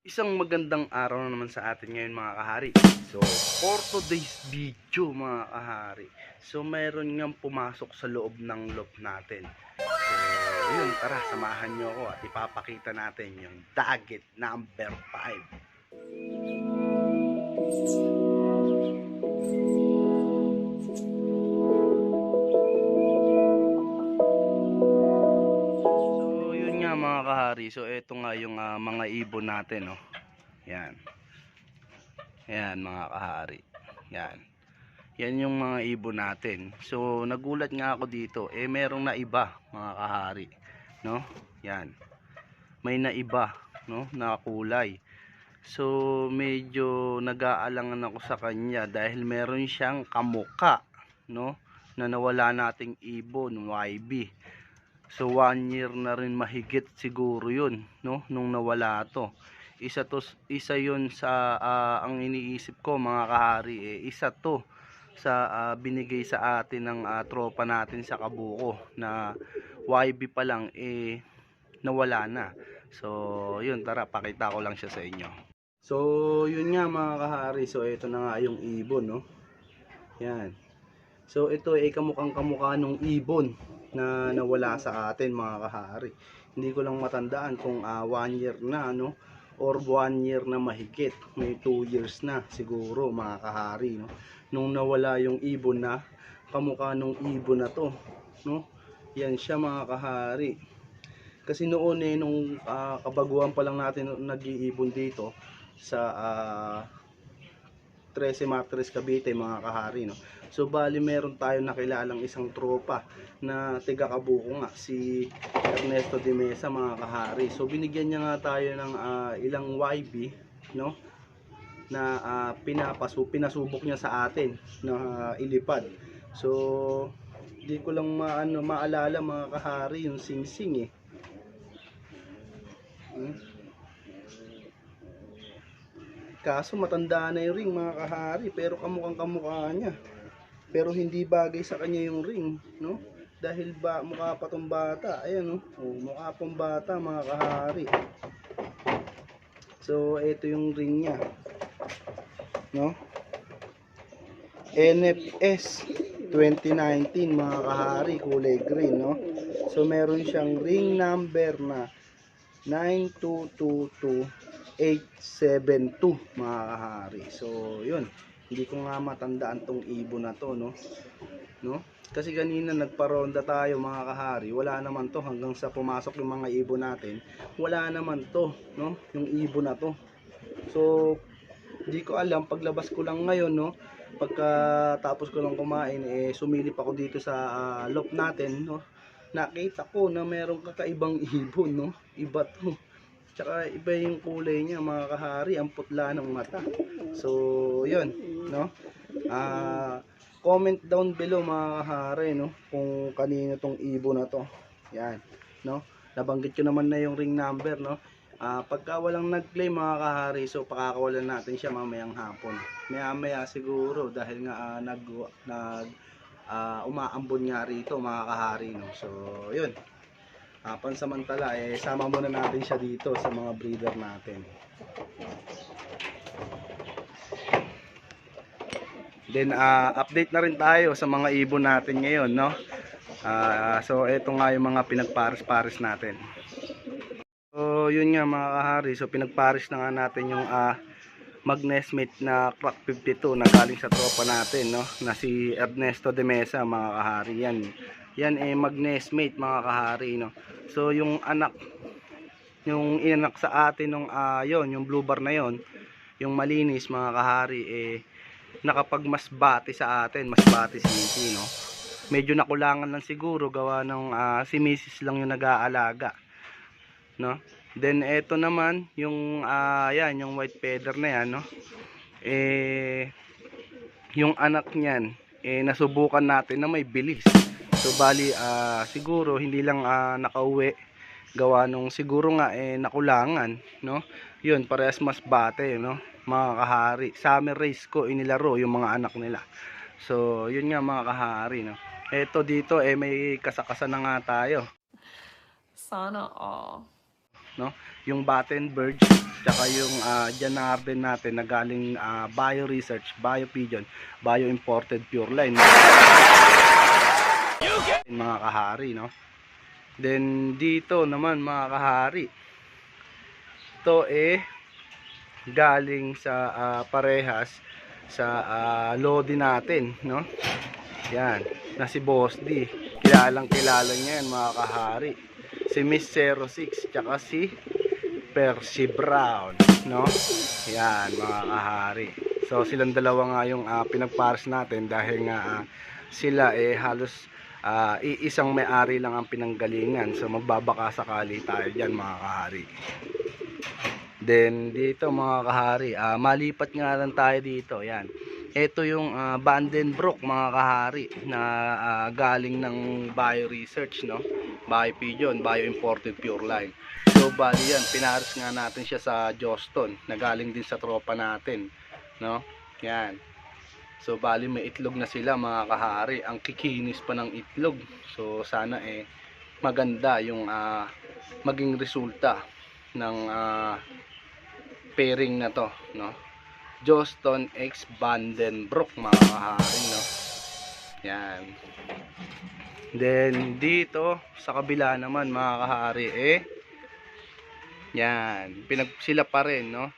Isang magandang araw na naman sa atin ngayon mga kahari. So, for today's video mga kahari. So, mayroon nga pumasok sa loob ng loop natin. So, yun, tara, samahan nyo ako at ipapakita natin yung target number 5. So, yun nga mga kahari. So, ito nga yung mga ibon natin, no. Yan. Yan mga kahari. Yan. Yan yung mga ibon natin. So nagulat nga ako dito. Merong naiba mga kahari, no? Yan. May naiba, no, na kulay. So medyo nag-aalangan ako sa kanya dahil meron siyang kamuka, no, na nawala nating ibon, YB. So 1 year na rin mahigit siguro 'yun, no, nung nawala to. Isa 'yun sa ang iniisip ko mga kahari, isa to sa binigay sa atin ng tropa natin sa Kabuko na YB pa lang nawala na. So 'yun, tara pakita ko lang siya sa inyo. So 'yun nga mga kahari, so ito na nga yung ibon, no. Yan. So ito ay kamukhang kamukha nung ibon na nawala sa atin mga kahari. Hindi ko lang matandaan kung 1 year na, no, or 1 year na mahigit. May 2 years na siguro mga kahari, no, nung nawala yung ibon na kamukha nung ibon na to, no. Yan siya mga kahari. Kasi noon nung kabaguhan pa lang natin nag-iibon dito sa 13 Matres Cavite mga kahari, no. So bali meron tayong nakilalang isang tropa na tiga Kabuko nga, si Ernesto de Mesa mga kahari. So binigyan niya nga tayo ng ilang YB, no, na pinasubok niya sa atin na ilipad. So hindi ko lang maalala mga kahari yung singsing Kaso matanda na yung ring mga kahari, pero kamukhang kamukha niya. Pero hindi bagay sa kanya yung ring, no? Dahil mukha pa tong bata. Ayan, no? Oh, mukha pang bata mga kahari. So ito yung ring niya, no? NFS 2019 mga kahari, kulay green, no? So meron siyang ring number na 9222872 mga kahari. So yun, hindi ko nga matandaan tong ibon na to, no. Kasi kanina nagparonda tayo mga kahari, wala naman to hanggang sa pumasok yung mga ibon natin. Wala naman to, no, yung ibon na to. So hindi ko alam, paglabas ko lang ngayon, no, pagkatapos ko lang kumain, sumilip ako dito sa loop natin, no. Nakita ko na merong kakaibang ibon, no. Iba to. Tsaka iba yung kulay niya mga kahari, ang putla ng mata. So yun, no. Comment down below mga kahari, no, kung kanino tong ibon na to. Yan, no. Nabanggit ko naman na yung ring number, no. Pagka walang nag-claim mga kahari, so pakakawalan natin siya mamayang hapon. Maya siguro dahil nga umaambon nga rito mga kahari, no. So yun, pansamantala sama muna natin siya dito sa mga breeder natin. Then update na rin tayo sa mga ibon natin ngayon, no. So ito nga yung mga pinagpares-pares natin. So yun nga mga kahari, so pinagpares na nga natin yung mag-nestmate na Crack 52 na galing sa tropa natin, no, na si Ernesto de Mesa mga kahari. Yan mag-nestmate mga kahari, no. So yung inanak sa atin nung yung blue bar na yon, yung malinis mga kahari, nakapagmasbati sa atin, Masbate City, no. Medyo nakulangan lang siguro gawa ng si Mrs. lang yung nag-aalaga, no. Then eto naman yung yan, yung white feather na yan, no. Yung anak niyan nasubukan natin na may bilis. So bali siguro hindi lang nakauwi gawa nung siguro nga nakulangan, no. Yun, parehas Masbate, no, mga kahari. Summer race ko inilaro yung mga anak nila. So yun nga mga kahari, no. Eto dito may kasakasan na nga tayo. Sana all. no? Yung Battenberg, tsaka yung Janarden natin na galing Bio Research, Bio Pigeon, Bio Imported Pure Line. Mga kahari, no? Then dito naman mga kahari, ito galing sa parehas sa Lodi natin, no? Yan, na si Boss D. Kilalang kilala niya yan mga kahari. Si Miss 06 tsaka si Percy Brown, no? Yan mga kahari. So silang dalawa nga yung pinagpares natin dahil nga sila halos iisang may-ari lang ang pinanggalingan. So magbabaka sakali tayo dyan mga kahari. Then dito mga kahari, malipat nga lang tayo dito. Yan. Ito yung Vandenbroek mga kahari na galing ng Bio Research, no? Bio Pigeon, Bio Imported Pure Line. So bali yan, pinares nga natin siya sa Joston na galing din sa tropa natin, no? Yan. So bali may itlog na sila mga kahari. Ang kikinis pa ng itlog. So sana maganda yung maging resulta ng pairing na to, no? Joston X Vandenbroek mga kahari, no? Yan. Then dito sa kabila naman mga kahari yan, sila pa rin, no?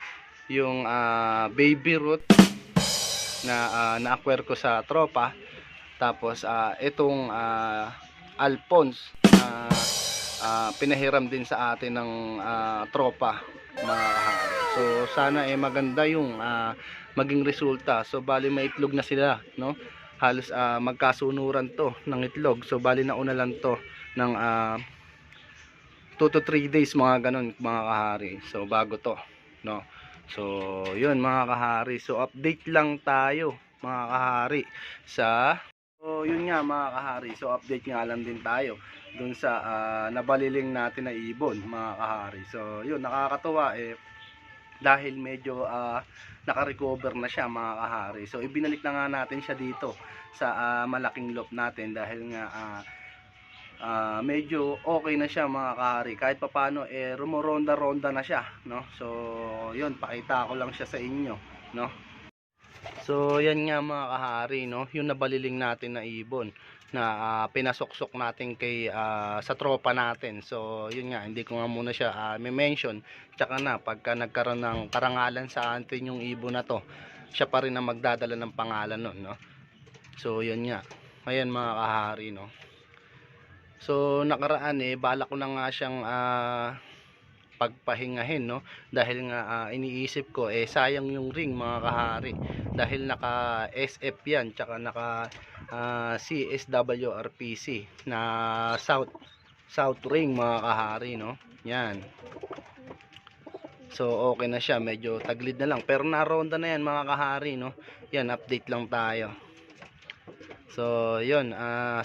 Yung baby root na na-acquire ko sa tropa. Tapos itong Alphonse pinahiram din sa atin ng tropa mga kahari. So sana maganda yung maging resulta. So bali may itlog na sila, no? Halos magkasunuran to ng itlog. So bali nauna lang to ng 2 to 3 days mga ganun mga kahari. So bago to, no? So yun mga kahari. So update lang tayo mga kahari sa yun nga mga kahari. So update nga lang din tayo dun sa nabaliling natin na ibon mga kahari. So yun, nakakatuwa dahil medyo naka-recover na siya mga kahari. So ibinalik na nga natin siya dito sa malaking loft natin dahil nga medyo okay na siya mga kahari. Kahit papano rumoronda-ronda na siya, no? So yun, pakita ko lang siya sa inyo, no? So yan nga mga kahari, no? Yung nabaliling natin na ibon na pinasuksok natin kay sa tropa natin. So yun nga, hindi ko nga muna siya mention. Tsaka na pagka nagkaroon ng karangalan sa atin yung ibon na to, siya pa rin ang magdadala ng pangalan nun, no? So yun nga. Ayan mga kahari, no? So nakaraan bala ko na nga siyang pagpahingahin, no? Dahil nga iniisip ko sayang yung ring mga kahari dahil naka SF yan tsaka naka CSWRPC na south ring mga kahari, no? Yan. So okay na siya, medyo taglid na lang pero naronda na yan mga kahari, no? Yan, update lang tayo. So yun,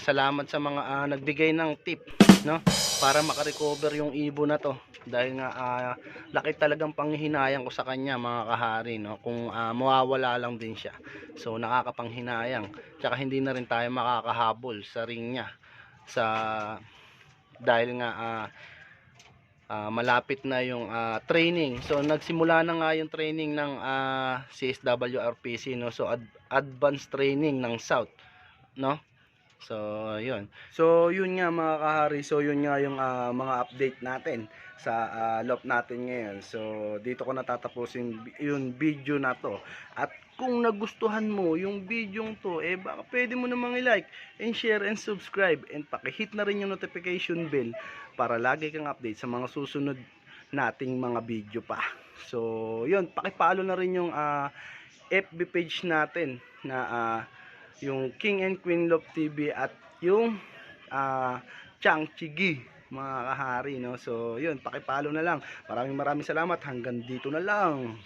salamat sa mga nagbigay ng tip, no? Para makarecover yung ibon na to dahil nga laki talagang panghihinayang ko sa kanya mga kahari, no? Kung mawawala lang din siya. So nakakapanghinayang. Tsaka hindi na rin tayo makakahabol sa ring niya dahil nga malapit na yung training. So nagsimula na nga yung training ng CSWRPC, no? So advanced training ng South, no? So yun. So yun nga mga kahari. So yun nga yung mga update natin sa loft natin ngayon. So dito ko natatapusin yung video na to. At kung nagustuhan mo yung video to, baka pwede mo namang i-like and share and subscribe and paki-hit na rin yung notification bell para lagi kang update sa mga susunod nating mga video pa. So yun, paki-follow na rin yung FB page natin na yung King and Queen Love TV at yung Chang Chigi mga kahari, no? So yun, paki-follow na lang. Maraming salamat, hanggang dito na lang.